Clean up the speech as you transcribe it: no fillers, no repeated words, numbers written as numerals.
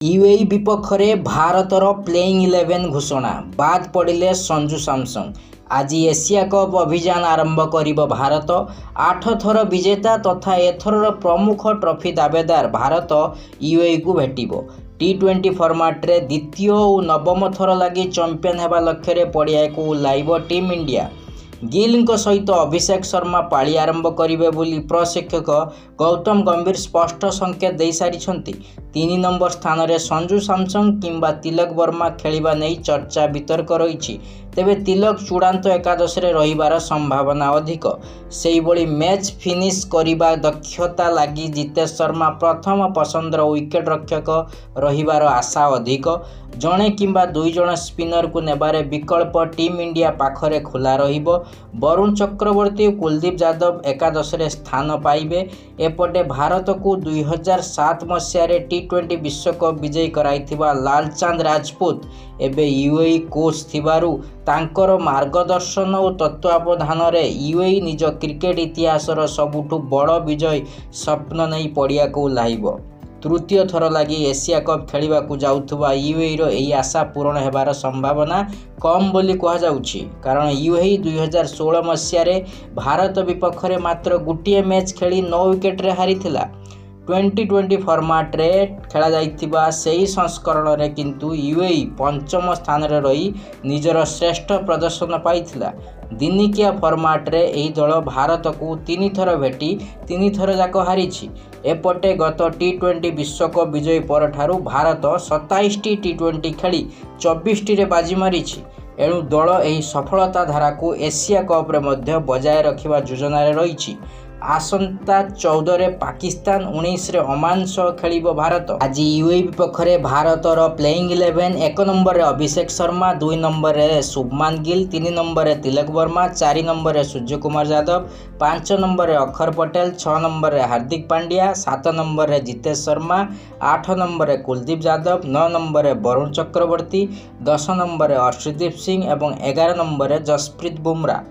UAE विपक्ष में भारतर playing 11 घोषणा बाद पड़े संजू सैमसन। आज एशिया कप अभियान आरंभ कर भारत 8 थर विजेता तथा एथर प्रमुख ट्रॉफी दावेदार भारत यूएई को भेटिबो। T20 फॉर्मेट रे द्वितीय और नवम थर लगी चैंपियन होगा लक्ष्य पड़िया को ओह्लाइब टीम इंडिया। गिल सहित अभिषेक शर्मा पाली आरंभ करेंगे बोली प्रशिक्षक गौतम गंभीर स्पष्ट संकेत दे सारी। 3 नंबर स्थान में संजू सैमसन किंबा तिलक वर्मा खेलिबा नहीं चर्चा वितर्क रही। तेबे तिलक चूड़ांत एकादश रे रहिबार संभावना अधिक। से भली मैच फिनिश करने दक्षता लगी जितेश शर्मा प्रथम पसंदर विकेट रक्षक रहिबार आशा अधिक। जड़े किंबा 2 जण स्पिनर को नेबारे विकल्प टीम इंडिया पाखरे खुला रहिबो। वरुण चक्रवर्ती और कुलदीप यादव एकादश रे स्थान पाइबे। एपटे भारत को 2007 मसीह T20 विश्वकप विजयी कराइथिबा लालचांद राजपूत एबे यूएई कोच थिबारु तांकर मार्गदर्शन और तत्वावधान रे यूएई निज क्रिकेट इतिहासर सबुठु बड़ विजय स्वप्न नहीं पड़िया को ओह्लाइब। तृतीय थर लगी एशिया कप खेलिबा को जाउथुबा यूएई रो एही आशा पूर्ण हेबार संभावना कम बोली कहा जाउछि। कारण यूएई 2016 मसीह भारत विपक्ष में मात्र गोटे मैच खेली 9 विकेट रे हारिथिला। 2020 फॉर्मेट रे खेला जाइथिबा सेही संस्करण रे किंतु यूएई पंचम स्थान रे रही निजर श्रेष्ठ प्रदर्शन पाइथिला। दिनिकिया फॉर्मेट रे एही दल भारत को 3 थर भेटी 3 थर जाक हारिछि। एपटे गत T20 विश्वकप विजयी पर ठारू भारत 27 T20 खेली 24 रे बाजी मारिछि। एणु दल एही सफलता धारा को एशिया कप रे मध्य बजाय रखिबा योजना रे रहिछि। आसंता 14 रे पाकिस्तान 19 रे ओमान सह खेलिबो भारत। आज यूएई विपक्ष में भारतर प्लेइंग 11 1 नंबर रे अभिषेक शर्मा, 2 नंबर रे शुभमान गिल, 3 नंबर रे तिलक वर्मा, 4 नंबर रे सूर्यकुमार यादव, 5 नंबर रे अक्षर पटेल, 6 नंबर रे हार्दिक पांड्या, 7 नंबर रे जितेश शर्मा, 8 नंबर रे कुलदीप यादव, 9 नंबर रे वरुण चक्रवर्ती, 10 नंबर रे अर्शदीप सिंह और 11 नंबर रे जसप्रीत बुमराह।